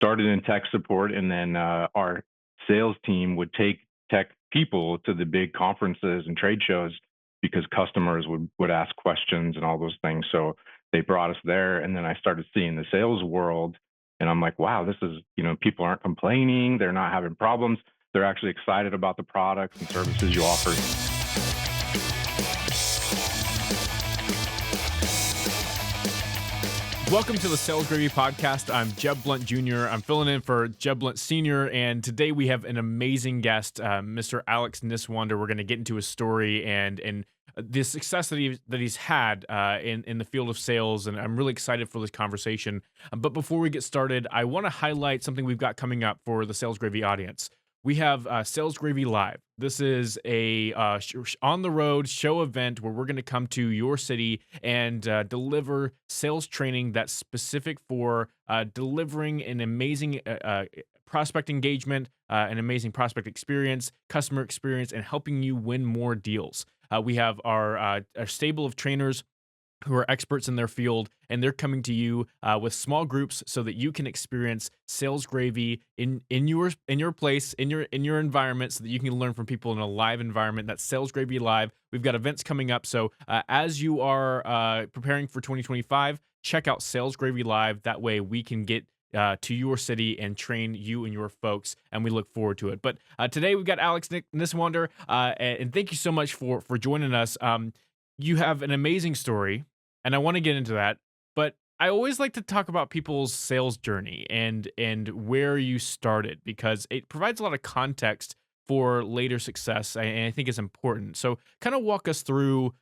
started in tech support, and then our sales team would take tech people to the big conferences and trade shows because customers would ask questions and all those things. So they brought us there, and then I started seeing the sales world, and I'm like, wow, this is, people aren't complaining, they're not having problems, they're actually excited about the products and services you offer. Welcome to the Sales Gravy Podcast. I'm Jeb Blount Jr. I'm filling in for Jeb Blount Sr. And today we have an amazing guest, Mr. Alex Niswander. We're going to get into his story and the success that he's had in the field of sales. And I'm really excited for this conversation. But before we get started, I want to highlight something we've got coming up for the Sales Gravy audience. We have Sales Gravy Live. This is a on-the-road show event where we're going to come to your city and deliver sales training that's specific for delivering an amazing prospect engagement, an amazing prospect experience, customer experience, and helping you win more deals. We have our stable of trainers who are experts in their field, and they're coming to you with small groups so that you can experience sales gravy in your place, in your environment, so that you can learn from people in a live environment. That's Sales Gravy Live. We've got events coming up, so as you are preparing for 2025, check out Sales Gravy Live. That way, we can get to your city and train you and your folks, and we look forward to it. But today we've got Alex Niswander, and thank you so much for joining us. You have an amazing story, and I want to get into that, but I always like to talk about people's sales journey and where you started, because it provides a lot of context for later success, and I think it's important. So kind of walk us through,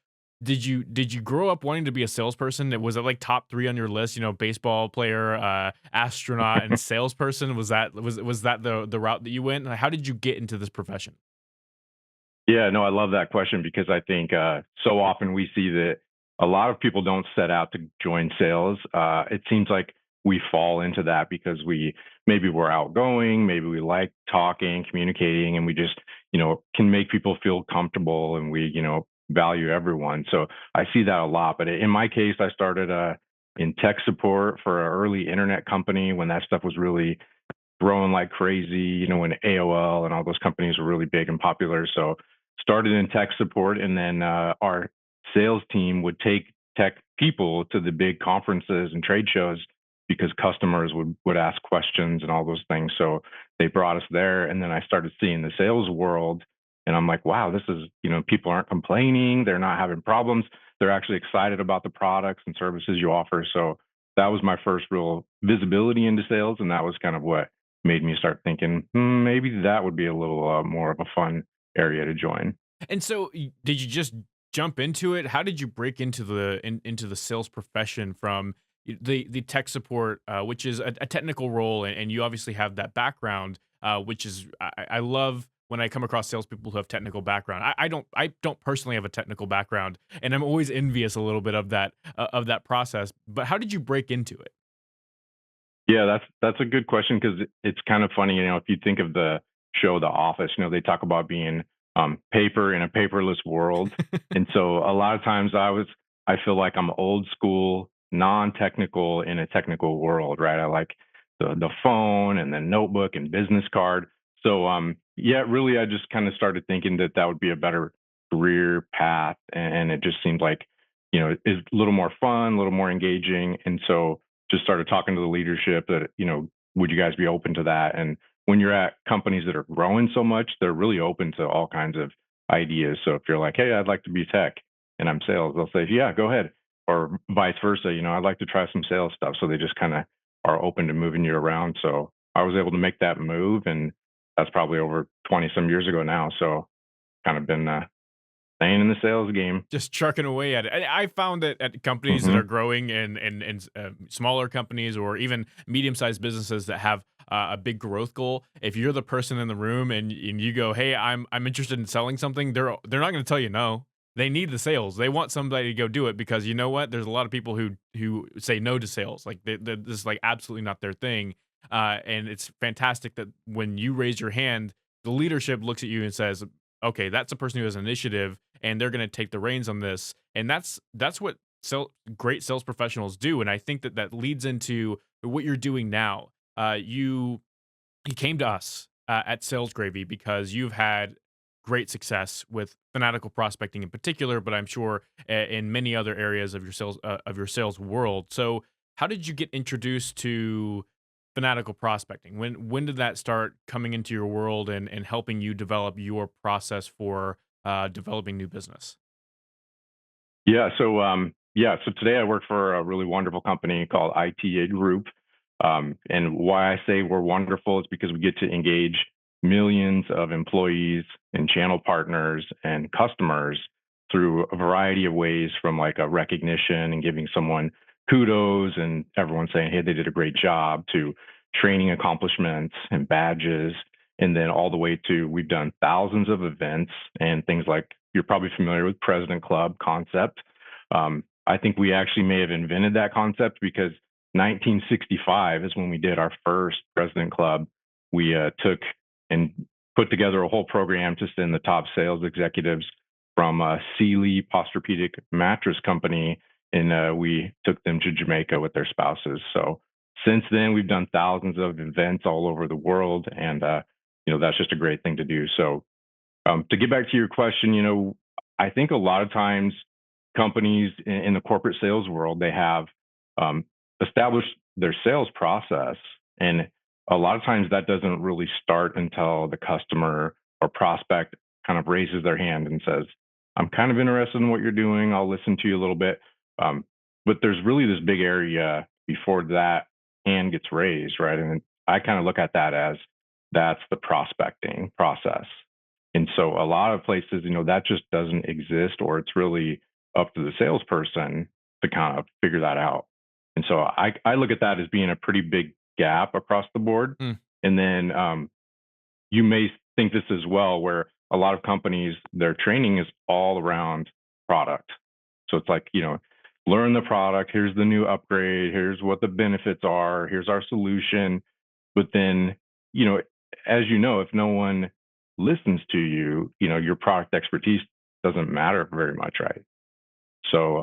did you grow up wanting to be a salesperson? Was it like top 3 on your list, baseball player, astronaut, and salesperson? Was that the route that you went? How did you get into this profession? Yeah, no, I love that question because I think so often we see that a lot of people don't set out to join sales. It seems like we fall into that because maybe we're outgoing, maybe we like talking, communicating, and we just, can make people feel comfortable, and we, value everyone. So I see that a lot. But in my case, I started in tech support for an early internet company when that stuff was really growing like crazy, when AOL and all those companies were really big and popular. So started in tech support, and then our sales team would take tech people to the big conferences and trade shows because customers would ask questions and all those things. So they brought us there, and then I started seeing the sales world, and I'm like, wow, this is, people aren't complaining, they're not having problems, they're actually excited about the products and services you offer. So that was my first real visibility into sales, and that was kind of what made me start thinking, maybe that would be a little more of a fun area to join. And so, did you just jump into it? How did you break into into the sales profession from the tech support, which is a technical role, and you obviously have that background, which is I love when I come across salespeople who have technical background. I don't personally have a technical background, and I'm always envious a little bit of that process. But how did you break into it? Yeah, that's a good question because it's kind of funny, if you think of the show The Office, they talk about being paper in a paperless world, and so a lot of times I feel like I'm old school, non-technical in a technical world, right? I like the phone and the notebook and business card. So yeah, really, I just kind of started thinking that that would be a better career path, and it just seemed like is a little more fun, a little more engaging, and so just started talking to the leadership that, would you guys be open to that? And when you're at companies that are growing so much, they're really open to all kinds of ideas. So if you're like, hey, I'd like to be tech and I'm sales, they'll say, yeah, go ahead. Or vice versa, I'd like to try some sales stuff. So they just kind of are open to moving you around. So I was able to make that move, and that's probably over 20 some years ago now. So kind of been staying in the sales game. Just trucking away at it. I found that at companies that Hmm. are growing and smaller companies or even medium sized businesses that have a big growth goal, if you're the person in the room and you go, "Hey, I'm interested in selling something," they're not going to tell you no. They need the sales. They want somebody to go do it because you know what? There's a lot of people who say no to sales. Like this is like absolutely not their thing. And it's fantastic that when you raise your hand, the leadership looks at you and says, "Okay, that's a person who has initiative and they're going to take the reins on this." And that's what great sales professionals do. And I think that leads into what you're doing now. you came to us at Sales Gravy because you've had great success with fanatical prospecting in particular, but I'm sure in many other areas of your sales world. So, how did you get introduced to fanatical prospecting? When did that start coming into your world and helping you develop your process for developing new business? So today I work for a really wonderful company called ITA Group. And why I say we're wonderful is because we get to engage millions of employees and channel partners and customers through a variety of ways, from like a recognition and giving someone kudos and everyone saying, hey, they did a great job, to training accomplishments and badges. And then all the way to, we've done thousands of events and things like, you're probably familiar with President Club concept. I think we actually may have invented that concept, because 1965 is when we did our first President Club. We took and put together a whole program to send the top sales executives from Sealy Posturepedic Mattress Company, and we took them to Jamaica with their spouses. So since then, we've done thousands of events all over the world, and that's just a great thing to do. So to get back to your question, I think a lot of times companies in the corporate sales world, they have um, established their sales process. And a lot of times that doesn't really start until the customer or prospect kind of raises their hand and says, I'm kind of interested in what you're doing. I'll listen to you a little bit. Um, but there's really this big area before that hand gets raised, right? And I kind of look at that as that's the prospecting process. And so a lot of places, that just doesn't exist, or it's really up to the salesperson to kind of figure that out. And so I look at that as being a pretty big gap across the board. Mm. And then you may think this as well, where a lot of companies, their training is all around product. So it's like, learn the product, here's the new upgrade, here's what the benefits are, here's our solution. But then, you know, as you know, if no one listens to you, your product expertise doesn't matter very much, right? So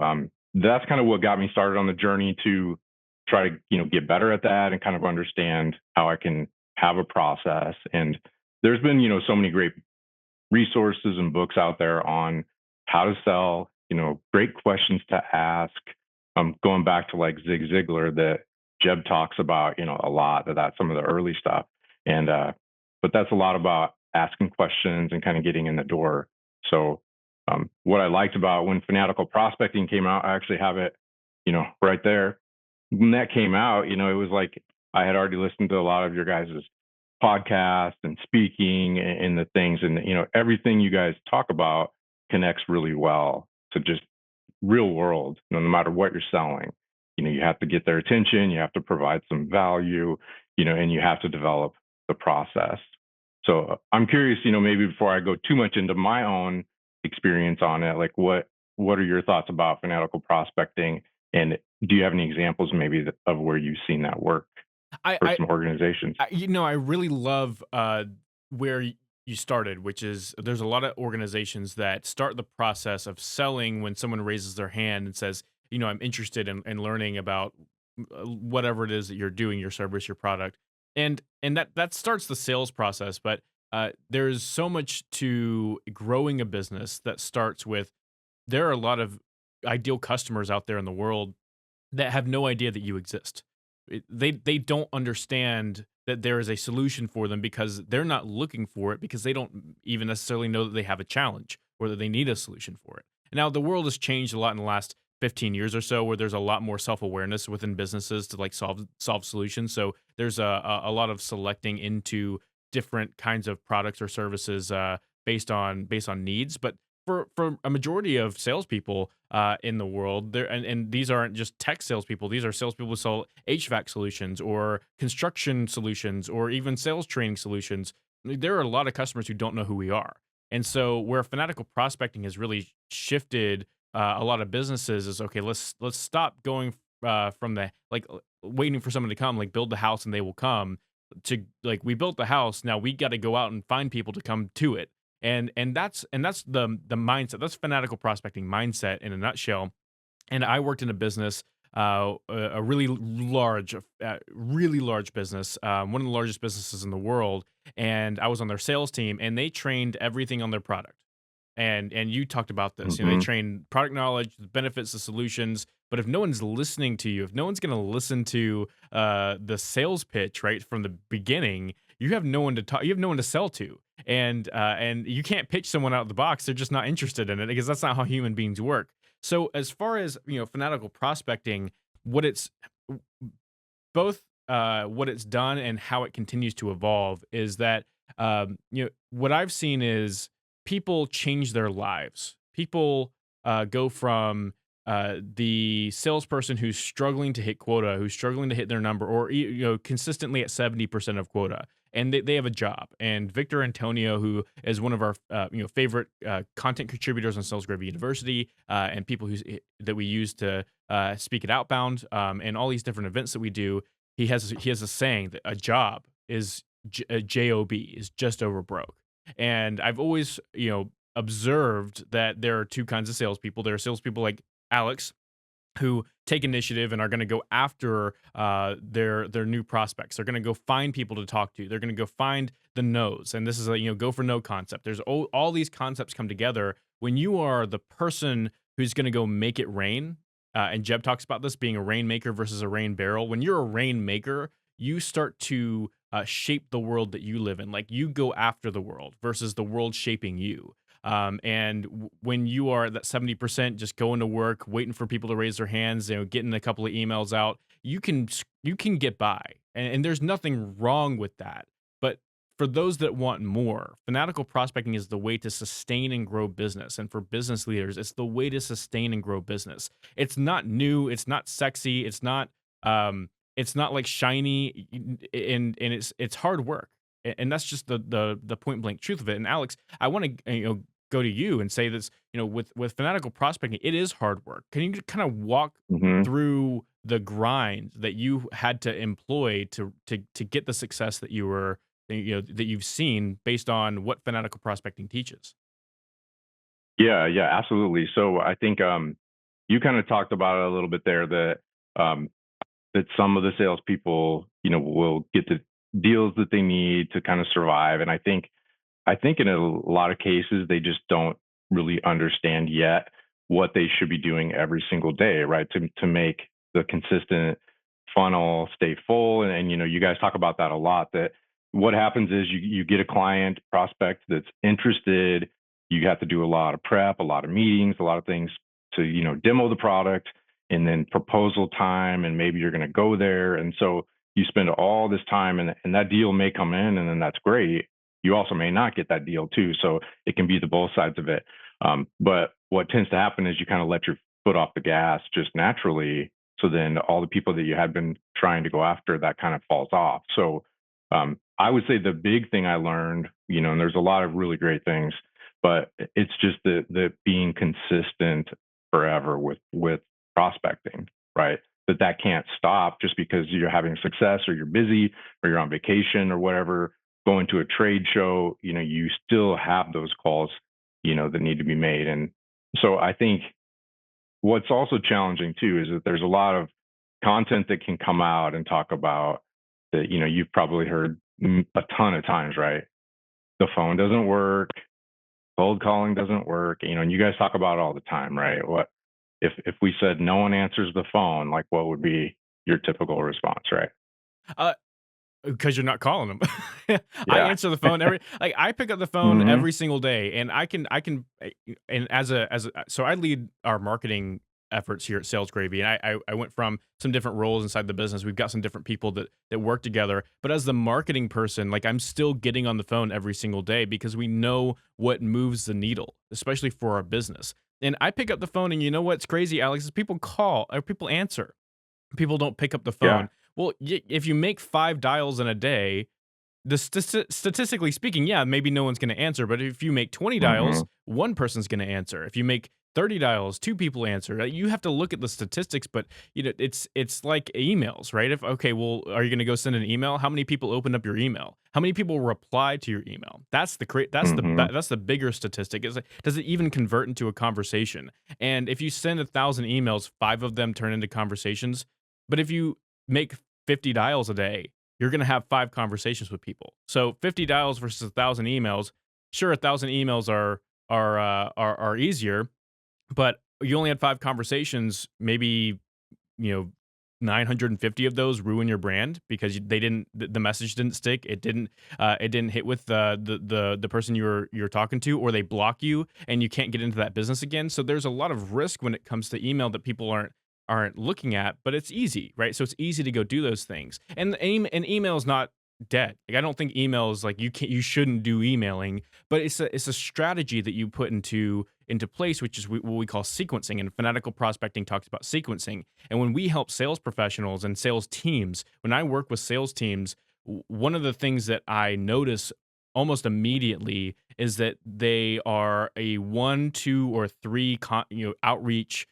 that's kind of what got me started on the journey to try to, get better at that and kind of understand how I can have a process. And there's been, so many great resources and books out there on how to sell, great questions to ask. Going back to like Zig Ziglar that Jeb talks about, a lot of that, some of the early stuff. And, but that's a lot about asking questions and kind of getting in the door. So, what I liked about when Fanatical Prospecting came out, I actually have it, right there. When that came out, it was like I had already listened to a lot of your guys' podcast and speaking and the things, and everything you guys talk about connects really well to just real world. No matter what you're selling, you have to get their attention, you have to provide some value, and you have to develop the process. So I'm curious, maybe before I go too much into my own experience on it, like what are your thoughts about fanatical prospecting, and do you have any examples maybe of where you've seen that work I, for I some organizations? I really love where you started, which is there's a lot of organizations that start the process of selling when someone raises their hand and says, I'm interested in learning about whatever it is that you're doing, your service, your product, and that starts the sales process. But there's so much to growing a business that starts with there are a lot of ideal customers out there in the world that have no idea that you exist. They don't understand that there is a solution for them because they're not looking for it because they don't even necessarily know that they have a challenge or that they need a solution for it. Now the world has changed a lot in the last 15 years or so where there's a lot more self-awareness within businesses to like solve solutions. So there's a lot of selecting into different kinds of products or services based on needs. But for a majority of salespeople in the world, there and these aren't just tech salespeople. These are salespeople who sell HVAC solutions or construction solutions or even sales training solutions. There are a lot of customers who don't know who we are, and so where fanatical prospecting has really shifted a lot of businesses is okay. Let's stop going from the like waiting for someone to come, like build the house and they will come. To like we built the house, now we got to go out and find people to come to it, and that's the mindset. That's fanatical prospecting mindset in a nutshell. And I worked in a business a really large business, one of the largest businesses in the world, and I was on their sales team, and they trained everything on their product. And you talked about this. You know, they Hmm. train product knowledge, the benefits, the solutions. But if no one's listening to you, if no one's going to listen to the sales pitch right from the beginning, you have no one to talk. You have no one to sell to, and you can't pitch someone out of the box. They're just not interested in it because that's not how human beings work. So as far as fanatical prospecting, what it's both what it's done and how it continues to evolve is that what I've seen is people change their lives. People go from the salesperson who's struggling to hit quota, who's struggling to hit their number, or consistently at 70% of quota, and they have a job. And Victor Antonio, who is one of our favorite content contributors on Sales Gravy University, and people that we use to speak at Outbound, and all these different events that we do, he has a saying that a job is a job, is just over broke. And I've always observed that there are two kinds of salespeople. There are salespeople like Alex, who take initiative and are going to go after their new prospects. They're going to go find people to talk to. They're going to go find the no's, and this is a go for no concept. There's all these concepts come together when you are the person who's going to go make it rain. And Jeb talks about this being a rainmaker versus a rain barrel. When you're a rainmaker, you start to shape the world that you live in. Like, you go after the world versus the world shaping you. When you are at that 70%, just going to work, waiting for people to raise their hands, getting a couple of emails out, you can get by, and there's nothing wrong with that. But for those that want more, fanatical prospecting is the way to sustain and grow business. And for business leaders, it's the way to sustain and grow business. It's not new, it's not sexy, it's not like shiny, and it's hard work. And that's just the point blank truth of it. And Alex, I want to go to you and say this, with fanatical prospecting, it is hard work. Can you kind of walk Hmm. through the grind that you had to employ to get the success that that you've seen based on what fanatical prospecting teaches? Yeah, yeah, absolutely. So I think you kind of talked about it a little bit there, that um, that some of the salespeople, will get the deals that they need to kind of survive. And I think in a lot of cases, they just don't really understand yet what they should be doing every single day, right? To make the consistent funnel stay full. And you guys talk about that a lot. That what happens is you get a client prospect that's interested. You have to do a lot of prep, a lot of meetings, a lot of things to demo the product, and then proposal time, and maybe you're going to go there. And so you spend all this time, and that deal may come in, and then that's great. You also may not get that deal too. So it can be the both sides of it. But what tends to happen is you kind of let your foot off the gas just naturally. So then all the people that you had been trying to go after, that kind of falls off. So I would say the big thing I learned, and there's a lot of really great things, but it's just the being consistent forever with prospecting, right? That can't stop just because you're having success, or you're busy, or you're on vacation, or whatever, going to a trade show. You still have those calls, that need to be made. And so I think what's also challenging too is that there's a lot of content that can come out and talk about that, you've probably heard a ton of times, right? The phone doesn't work, cold calling doesn't work, and you guys talk about it all the time, right? What if we said no one answers the phone, like, what would be your typical response, right? Uh, Because you're not calling them. I Yeah. answer the phone I pick up the phone Hmm. every single day, and and so I lead our marketing efforts here at Sales Gravy, and I went from some different roles inside the business. We've got some different people that work together, but as the marketing person, like, I'm still getting on the phone every single day because we know what moves the needle, especially for our business. And I pick up the phone, and you know what's crazy, Alex, is people call or people answer. People don't pick up the Yeah. phone. Well, if you make 5 dials in a day, statistically speaking, yeah, maybe no one's gonna answer, but if you make 20 dials, Hmm. one person's gonna answer. If you make 30 dials, 2 people answer. You have to look at the statistics, but it's like emails, right? If okay, well, are you going to go send an email? How many people open up your email? How many people reply to your email? That's Hmm. that's the bigger statistic. Is like, does it even convert into a conversation? And if you send 1,000 emails, 5 of them turn into conversations. But if you make 50 dials a day, you're going to have 5 conversations with people. So 50 dials versus 1,000 emails. Sure, 1,000 emails are easier, but you only had 5 conversations, maybe, you know, 950 of those ruin your brand because they didn't the message didn't stick. It didn't hit with the person you're talking to, or they block you and you can't get into that business again. So there's a lot of risk when it comes to email that people aren't looking at, but it's easy, right? So it's easy to go do those things. And email is not dead. Like I don't think email is like you shouldn't do emailing, but it's a strategy that you put into place, which is what we call sequencing. And Fanatical Prospecting talks about sequencing. And when we help sales professionals and sales teams, when I work with sales teams, one of the things that I notice almost immediately is that they are a 1, 2, or 3 outreach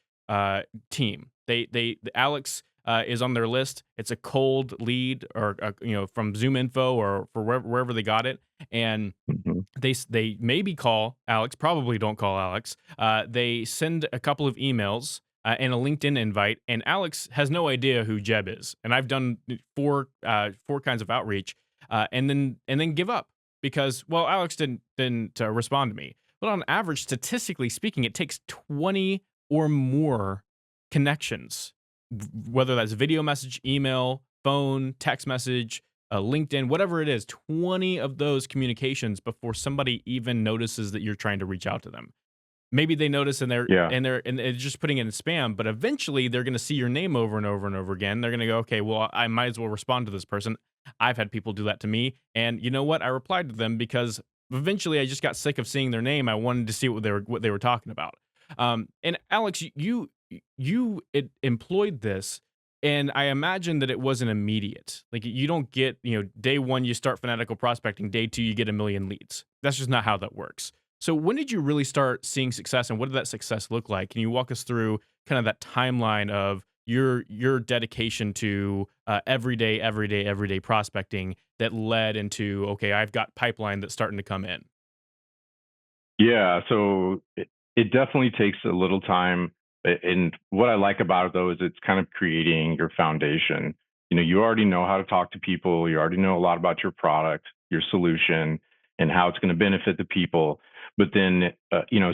team. The Alex is on their list. It's a cold lead, or from Zoom Info or for wherever they got it, and Hmm. they maybe call Alex, probably don't call Alex. They send a couple of emails and a LinkedIn invite, and Alex has no idea who Jeb is. And I've done four kinds of outreach, and then give up because, well, Alex didn't respond to me. But on average, statistically speaking, it takes 20 or more connections, whether that's video message, email, phone, text message, LinkedIn, whatever it is, 20 of those communications before somebody even notices that you're trying to reach out to them. Maybe they notice and Yeah. they're just putting it in spam, but eventually they're going to see your name over and over and over again. They're going to go, okay, well, I might as well respond to this person. I've had people do that to me, and you know what? I replied to them because eventually I just got sick of seeing their name. I wanted to see what they were talking about. And Alex, employed this, and I imagine that it wasn't immediate. Like you don't get, day one you start fanatical prospecting, day two you get a million leads. That's just not how that works. So when did you really start seeing success, and what did that success look like? Can you walk us through kind of that timeline of your dedication to everyday prospecting that led into, okay, I've got pipeline that's starting to come in. Yeah, so it definitely takes a little time. And what I like about it though is it's kind of creating your foundation. You already know how to talk to people, you already know a lot about your product, your solution, and how it's going to benefit the people. But then,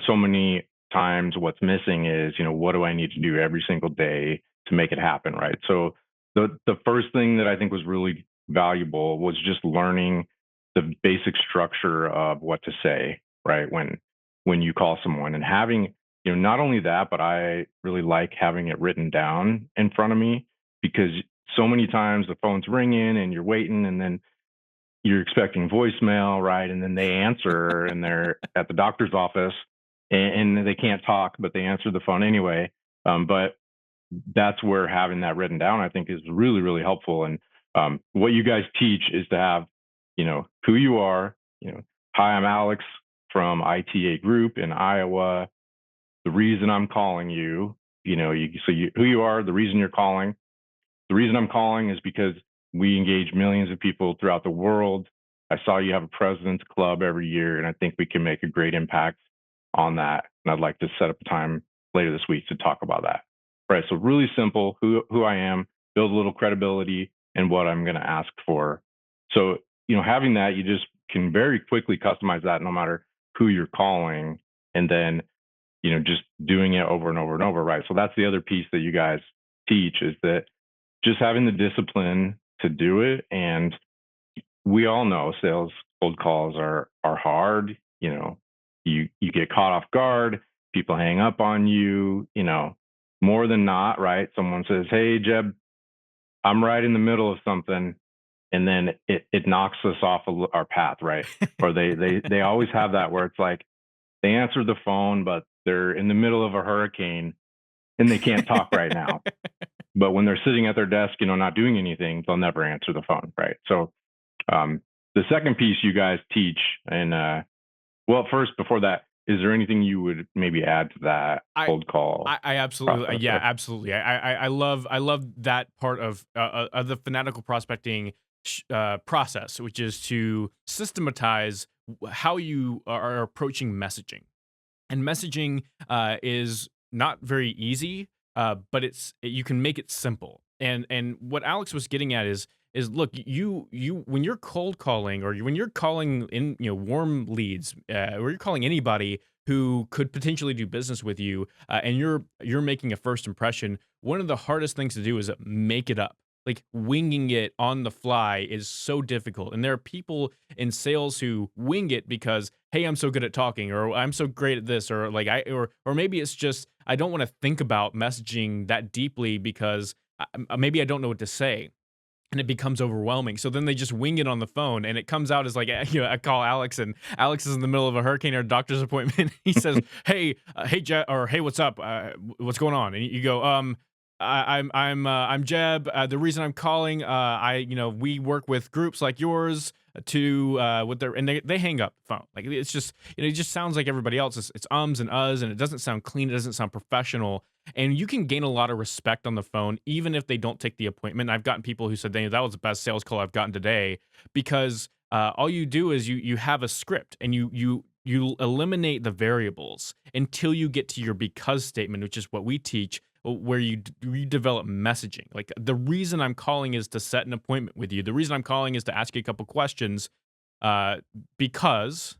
so many times what's missing is, what do I need to do every single day to make it happen, right? So the first thing that I think was really valuable was just learning the basic structure of what to say, right? When you call someone, and having, not only that, but I really like having it written down in front of me, because so many times the phone's ringing and you're waiting, and then you're expecting voicemail, right? And then they answer and they're at the doctor's office, and they can't talk, but they answer the phone anyway. But that's where having that written down, I think, is really, really helpful. And what you guys teach is to have, who you are. Hi, I'm Alex from ITA Group in Iowa. The reason I'm calling you, who you are, the reason you're calling. The reason I'm calling is because we engage millions of people throughout the world. I saw you have a President's Club every year, and I think we can make a great impact on that. And I'd like to set up a time later this week to talk about that. Right. So really simple, who I am, build a little credibility and what I'm going to ask for. So, having that, you just can very quickly customize that no matter who you're calling. And then, just doing it over and over and over. Right. So that's the other piece that you guys teach, is that just having the discipline to do it. And we all know sales cold calls are hard. You get caught off guard, people hang up on you, more than not, right? Someone says, "Hey, Jeb, I'm right in the middle of something," and then it knocks us off our path, right? Or they always have that where it's like they answer the phone, but they're in the middle of a hurricane and they can't talk right now. But when they're sitting at their desk, not doing anything, they'll never answer the phone, right? So the second piece you guys teach, and well, first before that, is there anything you would maybe add to that I cold call I absolutely process yeah, there? absolutely. I love that part of the fanatical prospecting process, which is to systematize how you are approaching messaging. And messaging is not very easy, but you can make it simple. And what Alex was getting at is look, you when you're cold calling or when you're calling in warm leads, or you're calling anybody who could potentially do business with you, and you're making a first impression. One of the hardest things to do is make it up. Like winging it on the fly is so difficult, and there are people in sales who wing it because, hey, I'm so good at talking, or I'm so great at this, or like or maybe it's just I don't want to think about messaging that deeply because maybe I don't know what to say, and it becomes overwhelming. So then they just wing it on the phone, and it comes out as like, I call Alex, and Alex is in the middle of a hurricane or a doctor's appointment. He says, "Hey, hey, Jeb," or "Hey, what's up? What's going on?" And you go, I'm Jeb. The reason I'm calling, we work with groups like yours to with their and they hang up the phone. Like it's just it just sounds like everybody else. It's ums and uhs, and it doesn't sound clean. It doesn't sound professional. And you can gain a lot of respect on the phone, even if they don't take the appointment. I've gotten people who said, "Daniel, that was the best sales call I've gotten today," because all you do is you have a script and you eliminate the variables until you get to your because statement, which is what we teach, where you develop messaging. Like the reason I'm calling is to set an appointment with you. The reason I'm calling is to ask you a couple questions, uh, because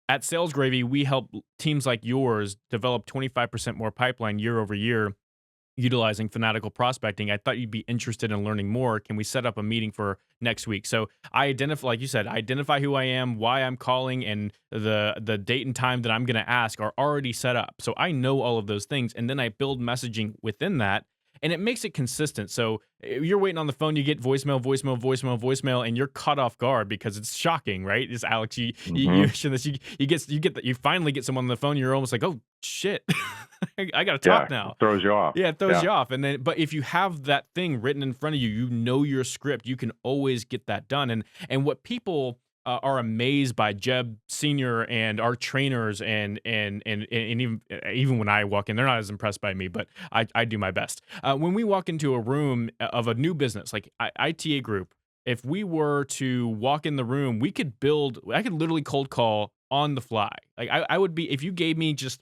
at Sales Gravy, we help teams like yours develop 25% more pipeline year over year utilizing fanatical prospecting. I thought you'd be interested in learning more. Can we set up a meeting for next week? So I identify, like you said, identify who I am, why I'm calling, and the date and time that I'm going to ask are already set up. So I know all of those things, and then I build messaging within that. And it makes it consistent. So you're waiting on the phone, you get voicemail, voicemail, voicemail, voicemail, and you're caught off guard because it's shocking, right? It's Alex. You Hmm. mentioned this. You finally get someone on the phone. You're almost like, oh shit, I got to talk Yeah, it now. throws you off. Yeah, it throws Yeah. you off, and then but if you have that thing written in front of you, you know your script, you can always get that done, and what people, are amazed by Jeb Senior and our trainers and even when I walk in, they're not as impressed by me, but I do my best. When we walk into a room of a new business, like ITA group, if we were to walk in the room, I could literally cold call on the fly. Like, I would be if you gave me just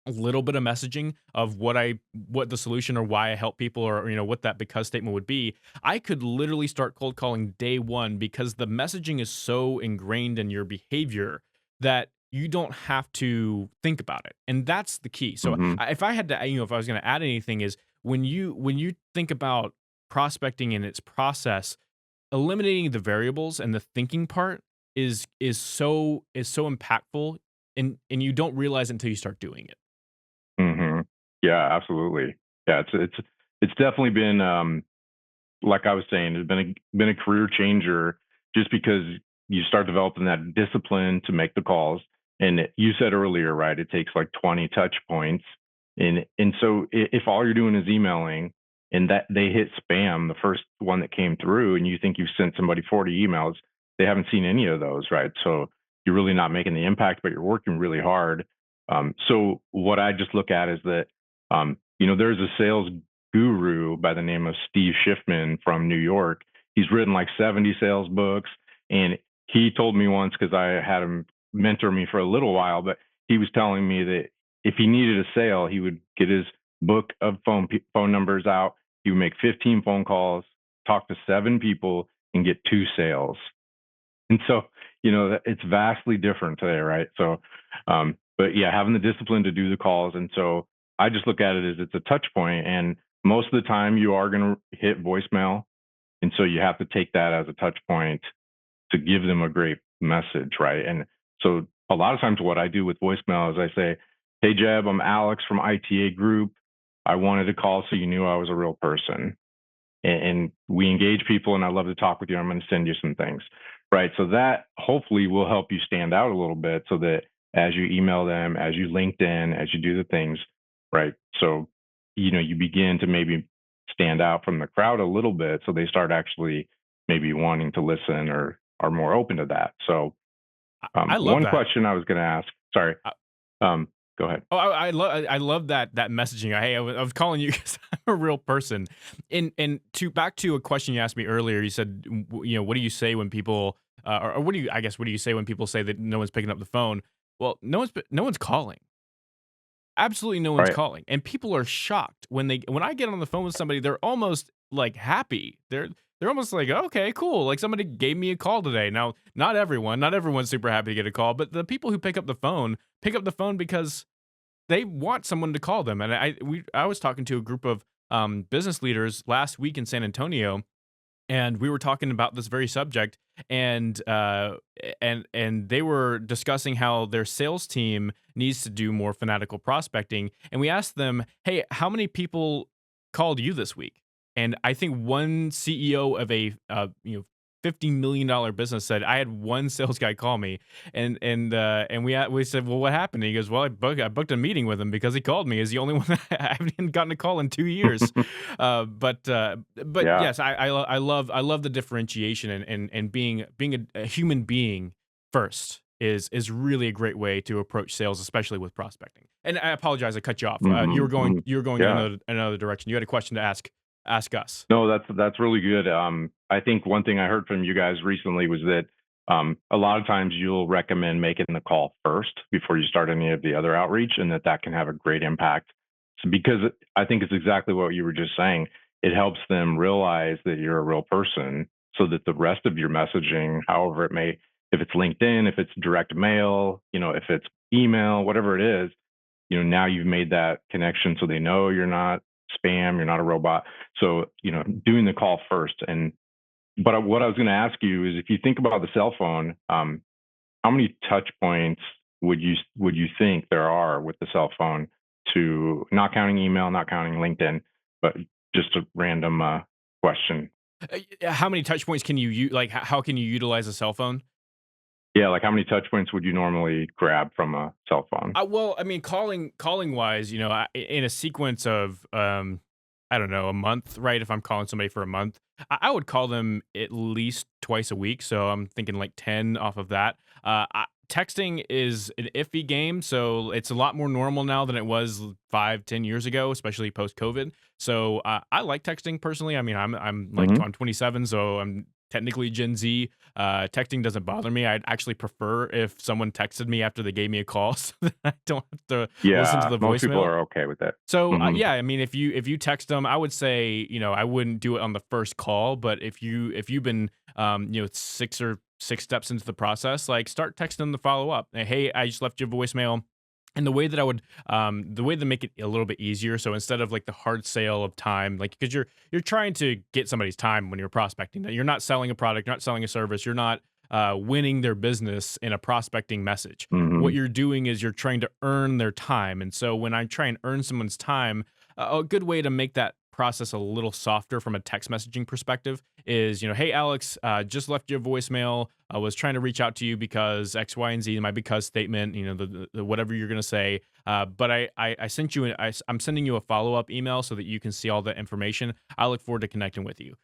a little bit of messaging of what the solution or why I help people or what that because statement would be, I could literally start cold calling day one because the messaging is so ingrained in your behavior that you don't have to think about it. And that's the key. So Hmm. if I had to, if I was going to add anything is when you think about prospecting and its process, eliminating the variables and the thinking part is so impactful, and you don't realize it until you start doing it. Hmm. Yeah, absolutely. Yeah, it's definitely been like I was saying, it's been a career changer just because you start developing that discipline to make the calls. And you said earlier, right? It takes like 20 touch points, and so if all you're doing is emailing, and that they hit spam, the first one that came through, and you think you've sent somebody 40 emails, they haven't seen any of those, right? So you're really not making the impact, but you're working really hard. So what I just look at is that there's a sales guru by the name of Steve Schiffman from New York. He's written like 70 sales books. And he told me once, because I had him mentor me for a little while, but he was telling me that if he needed a sale, he would get his book of phone numbers out. He would make 15 phone calls, talk to 7 people, and get 2 sales. And so, it's vastly different today, right? So, but yeah, having the discipline to do the calls. And so I just look at it as it's a touch point. And most of the time you are going to hit voicemail. And so you have to take that as a touch point to give them a great message, right? And so a lot of times what I do with voicemail is I say, "Hey, Jeb, I'm Alex from ITA Group. I wanted to call so you knew I was a real person, and we engage people, and I love to talk with you. I'm going to send you some things," right? So that hopefully will help you stand out a little bit so that as you email them, as you LinkedIn, as you do the things, right? So, you begin to maybe stand out from the crowd a little bit. So they start actually maybe wanting to listen or are more open to that. So, I love one that. question I was going to ask, sorry. Um, Go ahead. Oh, I love that messaging. Hey, I was calling you because I'm a real person. And to back to a question you asked me earlier, you said, what do you say when people, or what do you, I guess, what do you say when people say that no one's picking up the phone? Well, no one's calling. Absolutely no one's Right. calling, and people are shocked when I get on the phone with somebody, they're almost, like, happy. They're almost like, "Okay, cool, like, somebody gave me a call today." Now, not everyone's super happy to get a call, but the people who pick up the phone because they want someone to call them, and I was talking to a group of, business leaders last week in San Antonio, and we were talking about this very subject, and they were discussing how their sales team needs to do more fanatical prospecting, and we asked them, hey, how many people called you this week? And I think one CEO of a $50 million business said, I had one sales guy call me, and we said, well, what happened? And he goes, well, I booked a meeting with him because he called me. Is the only one that I haven't even gotten a call in 2 years. But Yeah. yes, I love the differentiation, and being a human being first is really a great way to approach sales, especially with prospecting. And I apologize, I cut you off. Hmm. Hmm. You were going in Yeah. another direction. You had a question to ask us. No, that's really good. I think one thing I heard from you guys recently was that a lot of times you'll recommend making the call first before you start any of the other outreach, and that can have a great impact. So because I think it's exactly what you were just saying. It helps them realize that you're a real person, so that the rest of your messaging, however it may, if it's LinkedIn, if it's direct mail, if it's email, whatever it is, now you've made that connection so they know you're not spam, you're not a robot. So, doing the call first. But what I was going to ask you is, if you think about the cell phone, how many touch points would you think there are with the cell phone, to not counting email, not counting LinkedIn, but just a random question? How many touch points can you like? How can you utilize a cell phone? Yeah, like how many touch points would you normally grab from a cell phone? Well, I mean, calling wise, in a sequence of I don't know, a month, right? If I'm calling somebody for a month, I would call them at least twice a week. So I'm thinking like 10 off of that. Texting is an iffy game, so it's a lot more normal now than it was 5, 10 years ago, especially post COVID. So I like texting personally. I mean, Hmm. I'm 27, so I'm technically Gen Z. Texting doesn't bother me. I'd actually prefer if someone texted me after they gave me a call, so that I don't have to listen to Yeah, the most people voicemail. are okay with that. So Hmm. yeah, I mean, if you text them, I would say, I wouldn't do it on the first call, but if you've been 6 steps into the process, like, start texting them to follow up. Hey, I just left you a voicemail. And the way to make it a little bit easier, so instead of like the hard sale of time, like, because you're trying to get somebody's time when you're prospecting, that you're not selling a product, you're not selling a service, you're not winning their business in a prospecting message. What Hmm. you're doing is you're trying to earn their time. And so when I try and earn someone's time, a good way to make that process a little softer from a text messaging perspective is, hey, Alex, just left you a voicemail. I was trying to reach out to you because X, Y, and Z, my because statement, the whatever you're going to say. But I sent you, I'm sending you a follow up email so that you can see all the information. I look forward to connecting with you.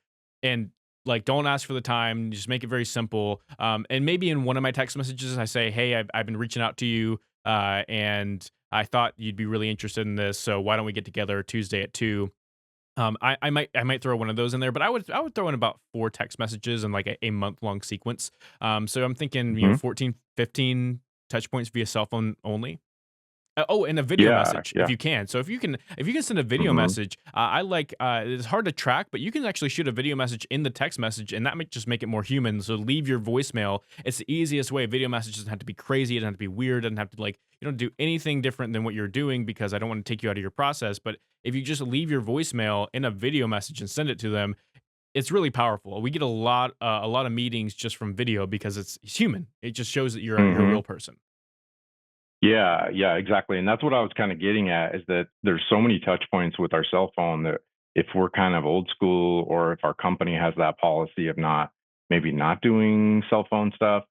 And, like, don't ask for the time. Just make it very simple. And maybe in one of my text messages, I say, "Hey, I've been reaching out to you, and I thought you'd be really interested in this. So why don't we get together Tuesday at 2?" I might throw one of those in there, but I would throw in about 4 text messages in like a month long sequence. So I'm thinking, Hmm. 14, 15 touch points via cell phone only. Oh, and a video Yeah. message if Yeah. you can. So if you can send a video Hmm. message, I like it's hard to track, but you can actually shoot a video message in the text message, and that might just make it more human. So leave your voicemail. It's the easiest way. A video message doesn't have to be crazy. It doesn't have to be weird. It doesn't have to, like, you don't do anything different than what you're doing, because I don't want to take you out of your process. But if you just leave your voicemail in a video message and send it to them, it's really powerful. We get a lot of meetings just from video because it's human. It just shows that you're a Hmm. real person. Yeah, yeah, exactly. And that's what I was kind of getting at, is that there's so many touch points with our cell phone that if we're kind of old school, or if our company has that policy of maybe not doing cell phone stuff,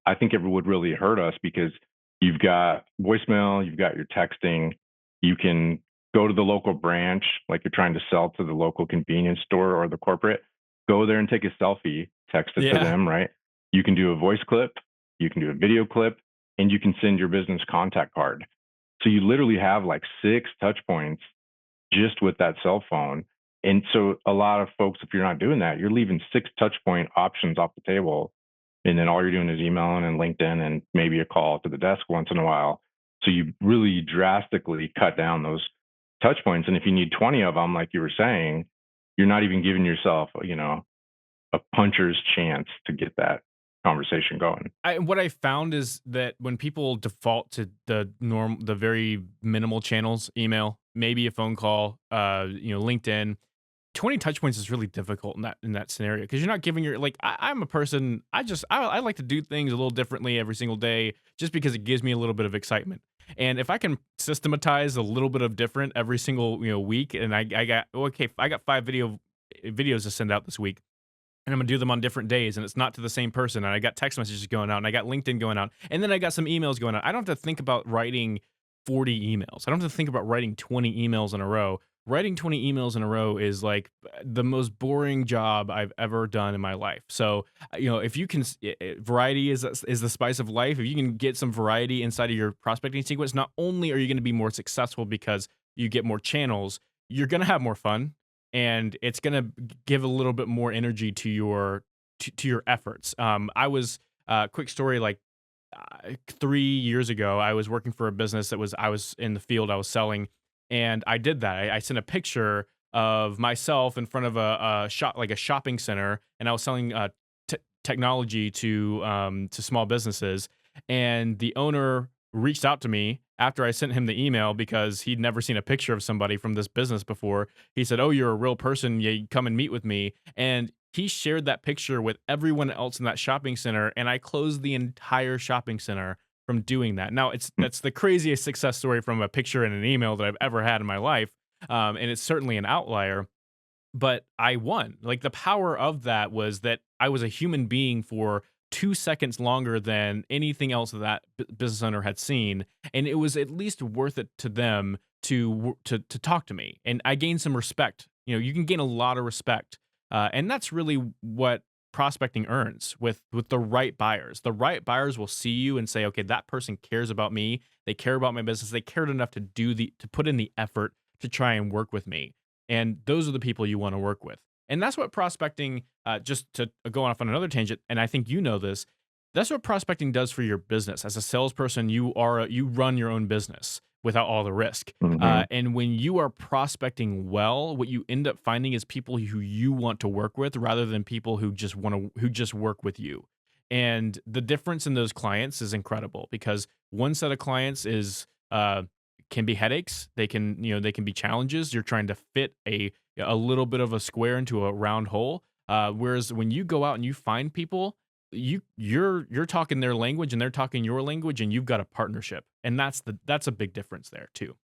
I think it would really hurt us, because you've got voicemail, you've got your texting, you can go to the local branch, like you're trying to sell to the local convenience store or the corporate, go there and take a selfie, text it to Yeah. them, right? You can do a voice clip, you can do a video clip, and you can send your business contact card. So you literally have like 6 touch points just with that cell phone. And so a lot of folks, if you're not doing that, you're leaving 6 touch point options off the table. And then all you're doing is emailing and LinkedIn and maybe a call to the desk once in a while. So you really drastically cut down those touch points. And if you need 20 of them, like you were saying, you're not even giving yourself, a puncher's chance to get that conversation going. What I found is that when people default to the very minimal channels, email, maybe a phone call, LinkedIn, 20 touch points is really difficult in that scenario because you're not giving your like I'm a person I like to do things a little differently every single day just because it gives me a little bit of excitement. And if I can systematize a little bit of different every single week, and I got 5 videos to send out this week, and I'm gonna do them on different days, and it's not to the same person. And I got text messages going out, and I got LinkedIn going out, and then I got some emails going out. I don't have to think about writing 40 emails. I don't have to think about writing 20 emails in a row. Writing 20 emails in a row is like the most boring job I've ever done in my life. So, if you can, variety is the spice of life. If you can get some variety inside of your prospecting sequence, not only are you going to be more successful because you get more channels, you're going to have more fun, and it's gonna give a little bit more energy to your efforts. I was quick story like 3 years ago, I was working for a business I was in the field, I was selling, and I did that. I sent a picture of myself in front of a shop like a shopping center, and I was selling technology to small businesses, and the owner reached out to me after I sent him the email because he'd never seen a picture of somebody from this business before. He said, "Oh, you're a real person. Yeah, you come and meet with me." And he shared that picture with everyone else in that shopping center, and I closed the entire shopping center from doing that. Now, that's the craziest success story from a picture and an email that I've ever had in my life, and it's certainly an outlier, but I won. Like, the power of that was that I was a human being for 2 seconds longer than anything else that business owner had seen, and it was at least worth it to them to talk to me, and I gained some respect. You can gain a lot of respect, and that's really what prospecting earns with the right buyers. The right buyers will see you and say, "Okay, that person cares about me. They care about my business. They cared enough to put in the effort to try and work with me." And those are the people you want to work with. And that's what prospecting, just to go off on another tangent, and I think you know this, that's what prospecting does for your business. As a salesperson, you run your own business without all the risk. Hmm. And when you are prospecting well, what you end up finding is people who you want to work with rather than people who just work with you. And the difference in those clients is incredible because one set of clients is can be headaches. They can be challenges. You're trying to fit a little bit of a square into a round hole. Whereas when you go out and you find people, you're talking their language and they're talking your language, and you've got a partnership, and that's a big difference there too.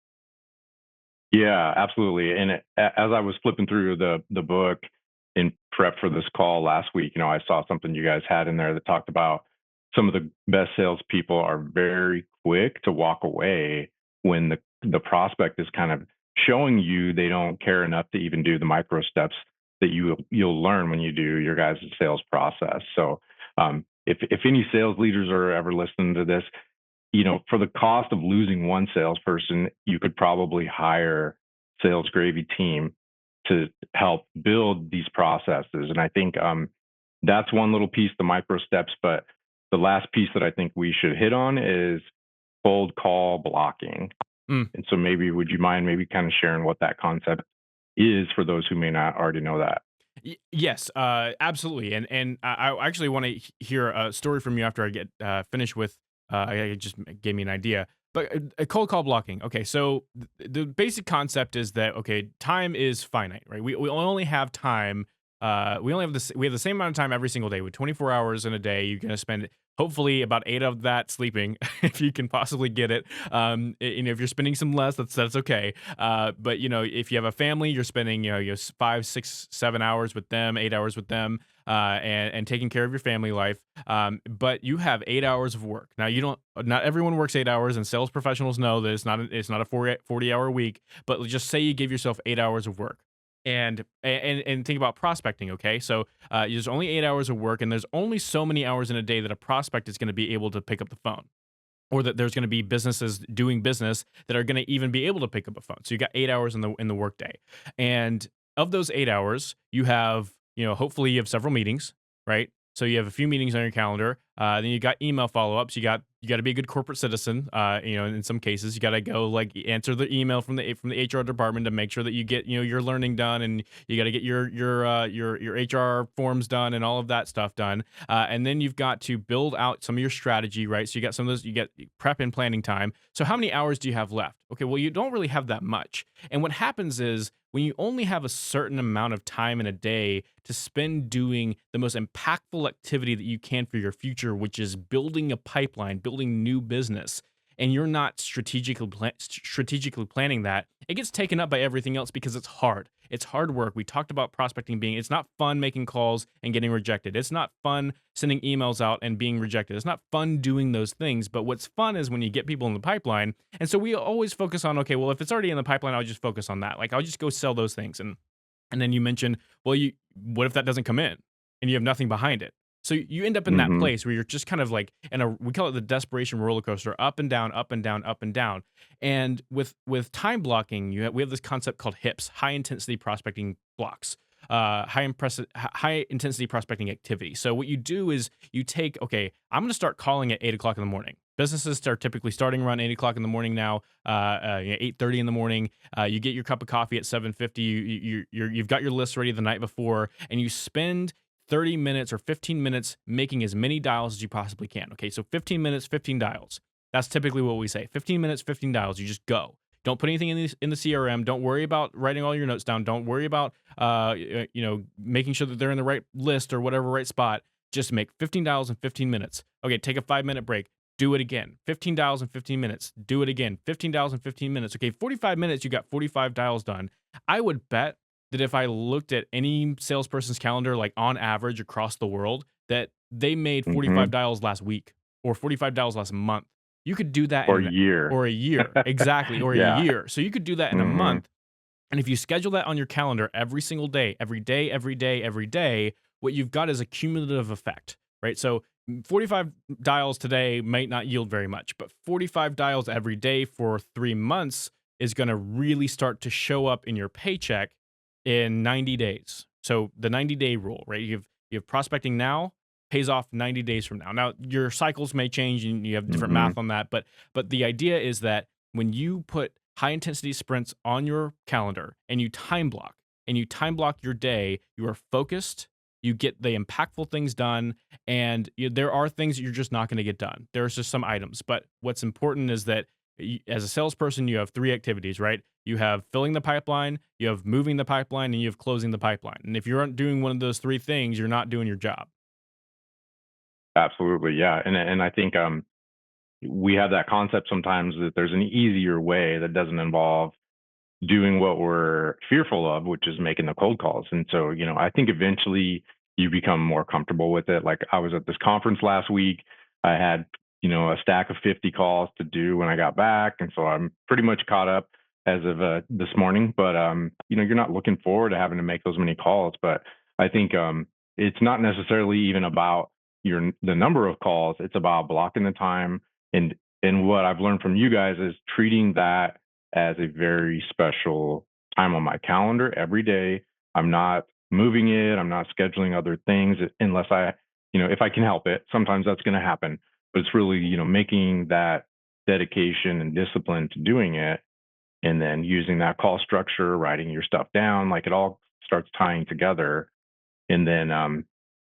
Yeah, absolutely. And as I was flipping through the book in prep for this call last week, I saw something you guys had in there that talked about some of the best salespeople are very quick to walk away when the prospect is kind of showing you they don't care enough to even do the micro steps that you'll learn when you do your guys' sales process. So if any sales leaders are ever listening to this, for the cost of losing one salesperson, you could probably hire sales gravy team to help build these processes. And I think that's one little piece, the micro steps. But the last piece that I think we should hit on is cold call blocking. Mm. And so maybe would you mind maybe kind of sharing what that concept is for those who may not already know that? Yes, absolutely. And I actually want to hear a story from you after I get finished with. It just gave me an idea. But cold call blocking. Okay, so the basic concept is that okay, time is finite, right? We only have time. We only have this. We have the same amount of time every single day. With 24 hours in a day, you're gonna spend hopefully about 8 of that sleeping, if you can possibly get it. If you're spending some less, that's okay. But if you have a family, you're spending 5, 6, 7 hours with them, 8 hours with them, and taking care of your family life. But you have 8 hours of work. Now you don't. Not everyone works 8 hours, and sales professionals know that it's not a 40-hour week. But just say you give yourself 8 hours of work. And think about prospecting. Okay, so there's only 8 hours of work, and there's only so many hours in a day that a prospect is going to be able to pick up the phone. or that there's going to be businesses doing business that are going to even be able to pick up a phone. So you got 8 hours in the workday, and of those 8 hours, you have, hopefully you have several meetings, right? So you have a few meetings on your calendar. Then you got email follow ups. You got to be a good corporate citizen. In some cases, you got to go like answer the email from the HR department to make sure that you get your learning done, and you got to get your HR forms done and all of that stuff done. And then you've got to build out some of your strategy, right? So you got some of those, you get prep and planning time. So how many hours do you have left? Okay, well, you don't really have that much. And what happens is when you only have a certain amount of time in a day to spend doing the most impactful activity that you can for your future, which is building a pipeline, building new business, and you're not strategically planning that, it gets taken up by everything else because it's hard. It's hard work. We talked about prospecting being, it's not fun making calls and getting rejected. It's not fun sending emails out and being rejected. It's not fun doing those things. But what's fun is when you get people in the pipeline. And so we always focus on, okay, well, if it's already in the pipeline, I'll just focus on that. Like I'll just go sell those things. And then you mentioned, well, what if that doesn't come in and you have nothing behind it? So you end up in that Hmm. place where you're just kind of like we call it the desperation roller coaster, up and down, up and down, up and down. And with time blocking, we have this concept called HIPS, high intensity prospecting blocks, high intensity prospecting activity. So what you do is you take, okay, I'm going to start calling at 8 o'clock in the morning. Businesses are typically starting around 8 o'clock in the morning now, 8:30 in the morning. You get your cup of coffee at 7:50. You've got your list ready the night before, and you spend 30 minutes or 15 minutes making as many dials as you possibly can. Okay, so 15 minutes, 15 dials. That's typically what we say. 15 minutes, 15 dials. You just go. Don't put anything in the CRM. Don't worry about writing all your notes down. Don't worry about making sure that they're in the right list or whatever right spot. Just make 15 dials in 15 minutes. Okay, take a 5-minute break. Do it again. 15 dials in 15 minutes. Do it again. 15 dials in 15 minutes. Okay, 45 minutes, you got 45 dials done. I would bet that if I looked at any salesperson's calendar, like on average across the world, that they made Hmm. 45 dials last week or 45 dials last month. You could do that Or year. or a year, exactly, or a Yeah. year. So you could do that in a Hmm. month. And if you schedule that on your calendar every single day, every day, every day, every day, what you've got is a cumulative effect, right? So 45 dials today might not yield very much, but 45 dials every day for 3 months is going to really start to show up in your paycheck in 90 days. So the 90-day rule, right? You have prospecting now pays off 90 days from now. Now your cycles may change and you have different Hmm. math on that, but the idea is that when you put high intensity sprints on your calendar and you time block your day, you are focused, you get the impactful things done, and there are things that you're just not going to get done. There's just some items, but what's important is that as a salesperson, you have three activities, right? You have filling the pipeline, you have moving the pipeline, and you have closing the pipeline. And if you aren't doing one of those three things, you're not doing your job. Absolutely. Yeah. And I think we have that concept sometimes that there's an easier way that doesn't involve doing what we're fearful of, which is making the cold calls. And so, I think eventually you become more comfortable with it. Like I was at this conference last week. I had, a stack of 50 calls to do when I got back. And so I'm pretty much caught up as of this morning. But, you're not looking forward to having to make those many calls. But I think it's not necessarily even about the number of calls. It's about blocking the time. And what I've learned from you guys is treating that as a very special time on my calendar every day. I'm not moving it. I'm not scheduling other things unless if I can help it. Sometimes that's going to happen, but it's really, making that dedication and discipline to doing it, and then using that call structure, writing your stuff down, like it all starts tying together. And then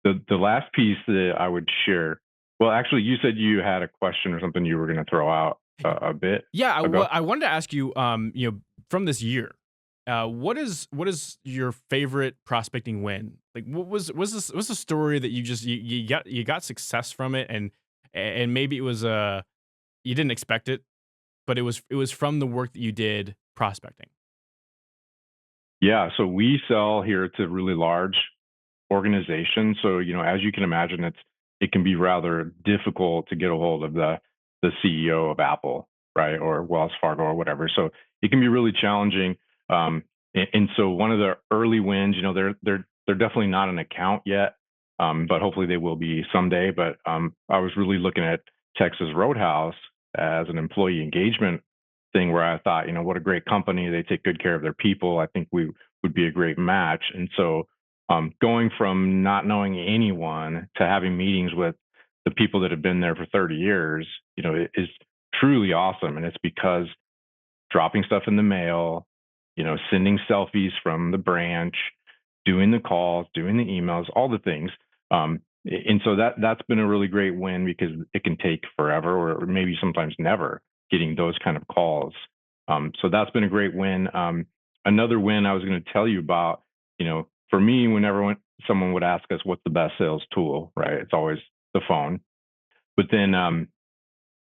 the last piece that I would share. Well, actually, you said you had a question or something you were going to throw out a bit Yeah, ago. I wanted to ask you, from this year, what is your favorite prospecting win? Like, what's the story that you got success from it, and maybe it was you didn't expect it, but it was from the work that you did prospecting. Yeah, so we sell here to really large organizations. So, as you can imagine, it can be rather difficult to get a hold of the CEO of Apple, right, or Wells Fargo or whatever. So it can be really challenging. And so one of the early wins, they're definitely not an account yet, but hopefully they will be someday. But I was really looking at Texas Roadhouse, as an employee engagement thing where I thought, what a great company. They take good care of their people. I think we would be a great match. And so going from not knowing anyone to having meetings with the people that have been there for 30 years, is truly awesome. And it's because dropping stuff in the mail, sending selfies from the branch, doing the calls, doing the emails, all the things. And so that's been a really great win because it can take forever or maybe sometimes never getting those kind of calls. So that's been a great win. Another win I was going to tell you about, for me, whenever someone would ask us what's the best sales tool, right? It's always the phone. But then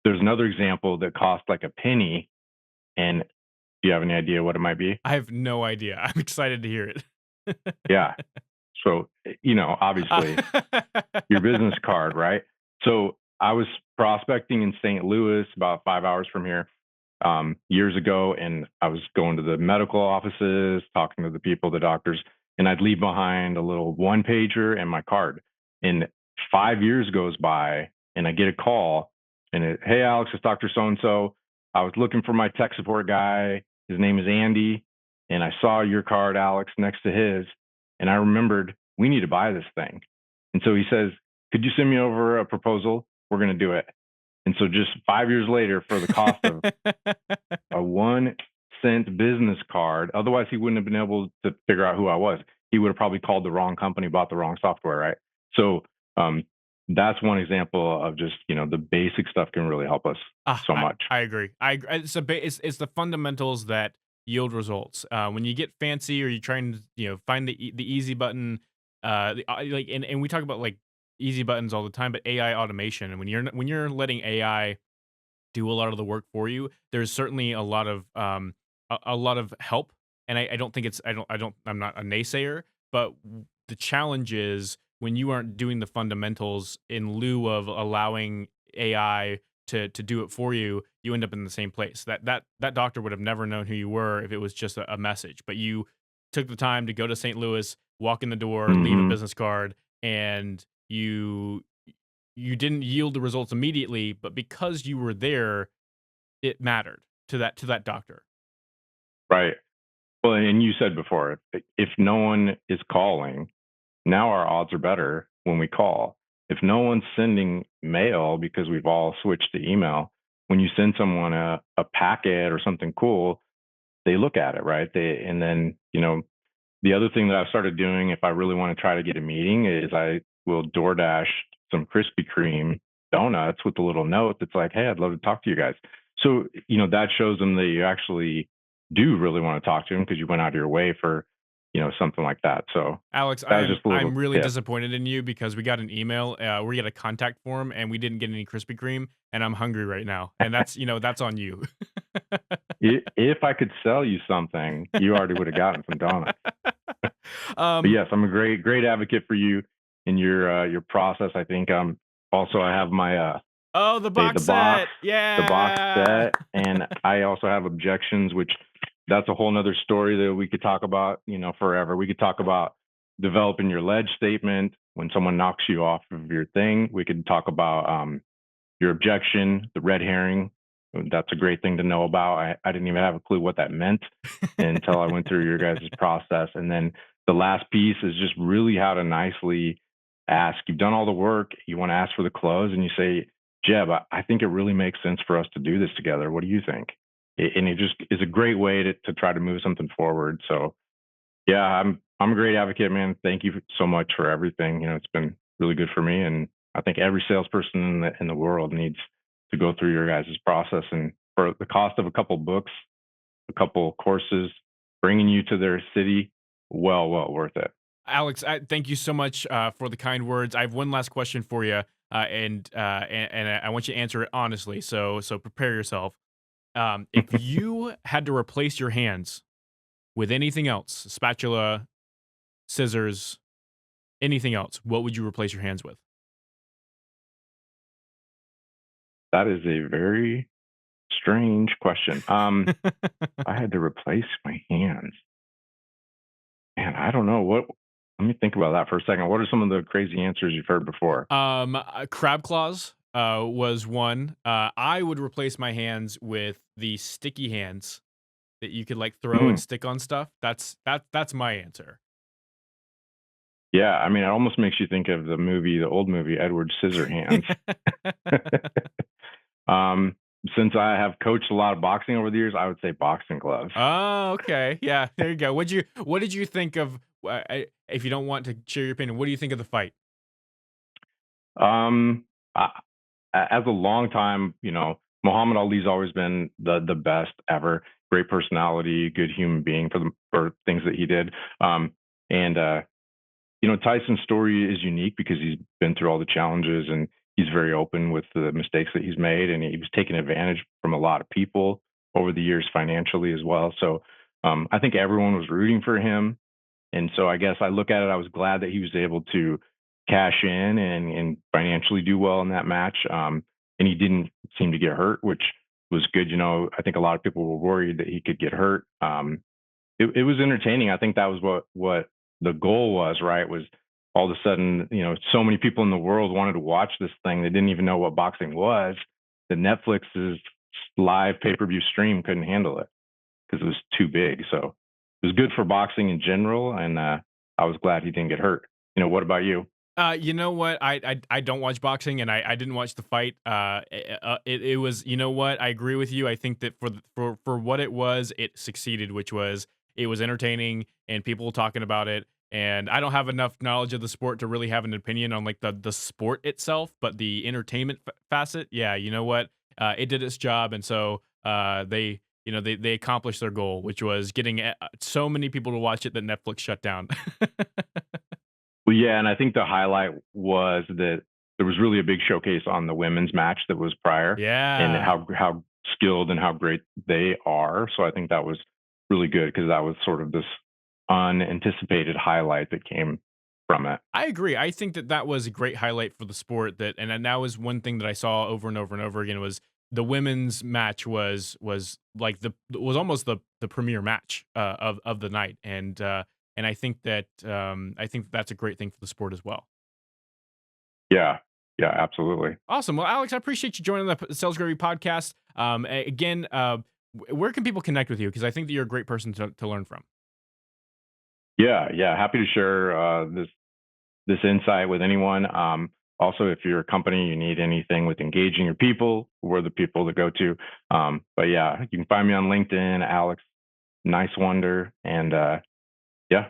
there's another example that costs like a penny. And do you have any idea what it might be? I have no idea. I'm excited to hear it. Yeah. So, obviously your business card, right? So I was prospecting in St. Louis, about 5 hours from here, years ago, and I was going to the medical offices, talking to the people, the doctors, and I'd leave behind a little one pager and my card. And 5 years goes by, and I get a call, and hey, Alex, it's Doctor So and So. I was looking for my tech support guy. His name is Andy, and I saw your card, Alex, next to his, and I remembered we need to buy this thing. And so he says, could you send me over a proposal? We're going to do it. And so just 5 years later, for the cost of a 1 cent business card, otherwise he wouldn't have been able to figure out who I was. He would have probably called the wrong company, bought the wrong software, right? So that's one example of just, the basic stuff can really help us so much. I agree. It's the fundamentals that yield results. When you get fancy or you're trying to find the easy button, and we talk about like easy buttons all the time, but AI automation, and when you're letting AI do a lot of the work for you, there's certainly a lot of help. And I don't think it's I'm not a naysayer, but the challenge is when you aren't doing the fundamentals in lieu of allowing AI to do it for you, you end up in the same place. That doctor would have never known who you were if it was just a message. But you took the time to go to St. Louis, walk in the door, leave a Hmm. business card, and you didn't yield the results immediately, but because you were there, it mattered to that doctor. Right. Well, and you said before, if no one is calling, now our odds are better when we call. If no one's sending mail because we've all switched to email, when you send someone a packet or something cool, they look at it, right? And then, the other thing that I've started doing if I really want to try to get a meeting is I will DoorDash some Krispy Kreme donuts with a little note that's like, hey, I'd love to talk to you guys. So, that shows them that you actually do really want to talk to them because you went out of your way for, something like that. So Alex, that was just a little I'm really tip. disappointed in you because we got an email, we got a contact form, and we didn't get any Krispy Kreme, and I'm hungry right now, and that's on you. If I could sell you something, you already would have gotten some donuts. But um, yes, I'm a great advocate for you in your process. I think also I have my oh, the hey, box set, the box yeah. set, and I also have objections, which that's a whole nother story that we could talk about, forever. We could talk about developing your ledge statement when someone knocks you off of your thing. We could talk about your objection, the red herring. That's a great thing to know about. I didn't even have a clue what that meant until I went through your guys' process. And then the last piece is just really how to nicely ask. You've done all the work. You want to ask for the close, and you say, Jeb, I think it really makes sense for us to do this together. What do you think? And it just is a great way to try to move something forward. So yeah, I'm a great advocate, man. Thank you so much for everything. It's been really good for me, and I think every salesperson in the world needs to go through your guys' process. And for the cost of a couple books, a couple courses, bringing you to their city, well worth it. Alex, thank you so much for the kind words. I have one last question for you, and I want you to answer it honestly. So prepare yourself. If you had to replace your hands with anything else, spatula, scissors, anything else, what would you replace your hands with? That is a very strange question. I had to replace my hands. Man, I don't know what. Let me think about that for a second. What are some of the crazy answers you've heard before? Crab claws, was one. I would replace my hands with the sticky hands that you could like throw and Mm. stick on stuff. That's my answer. Yeah, I mean, it almost makes you think of the old movie, Edward Scissorhands. Um, since I have coached a lot of boxing over the years, I would say boxing gloves. Oh, okay. Yeah, there you go. What did you think of if you don't want to share your opinion, what do you think of the fight? Um, I, as a long time, Muhammad Ali's always been the best ever. Great personality, good human being for things that he did. And Tyson's story is unique because he's been through all the challenges and he's very open with the mistakes that he's made, and he was taking advantage from a lot of people over the years financially as well. So I think everyone was rooting for him. And so I guess I look at it, I was glad that he was able to cash in and financially do well in that match. And he didn't seem to get hurt, which was good. I think a lot of people were worried that he could get hurt. It was entertaining. I think that was what the goal was, right? Was all of a sudden, so many people in the world wanted to watch this thing. They didn't even know what boxing was. The Netflix's live pay-per-view stream couldn't handle it because it was too big. So it was good for boxing in general, and I was glad he didn't get hurt. What about you? You know what? I don't watch boxing, and I didn't watch the fight. It was, you know what? I agree with you. I think that for what it was, it succeeded, which was it was entertaining and people talking about it. And I don't have enough knowledge of the sport to really have an opinion on like the sport itself, but the entertainment facet, yeah, you know what? It did its job, and so they. They accomplished their goal, which was getting so many people to watch it that Netflix shut down. Well, yeah, and I think the highlight was that there was really a big showcase on the women's match that was prior, and Yeah. how skilled and how great they are. So I think that was really good because that was sort of this unanticipated highlight that came from it. I agree. I think that that was a great highlight for the sport. And that was one thing that I saw over and over and over again was the women's match was like was almost the premier match of the night. And I think that's a great thing for the sport as well. Yeah, yeah, absolutely. Awesome. Well, Alex, I appreciate you joining the Sales Gravy podcast. Again, where can people connect with you? Because I think that you're a great person to learn from. Yeah, yeah, happy to share this insight with anyone. Also, if you're a company, you need anything with engaging your people, we're the people to go to. But yeah, you can find me on LinkedIn, Alex Niswander, and yeah,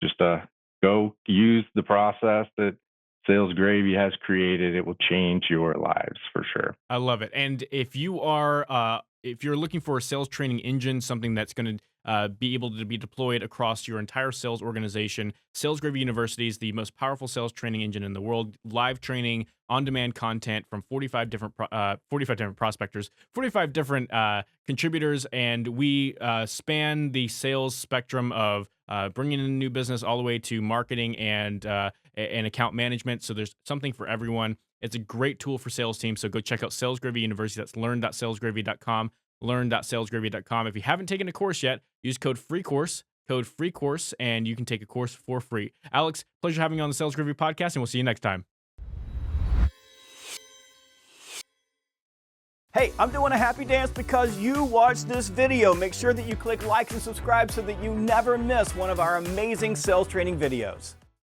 just go use the process that Sales Gravy has created. It will change your lives for sure. I love it. And if you're looking for a sales training engine, something that's going to be able to be deployed across your entire sales organization, Sales Gravy University is the most powerful sales training engine in the world. Live training, on-demand content from 45 different prospectors, 45 different contributors, and we span the sales spectrum of bringing in new business all the way to marketing and account management. So there's something for everyone. It's a great tool for sales teams. So go check out Sales Gravy University. That's learn.salesgravy.com, learn.salesgravy.com. If you haven't taken a course yet, use code FREECOURSE, and you can take a course for free. Alex, pleasure having you on the Sales Gravy podcast, and we'll see you next time. Hey, I'm doing a happy dance because you watched this video. Make sure that you click like and subscribe so that you never miss one of our amazing sales training videos.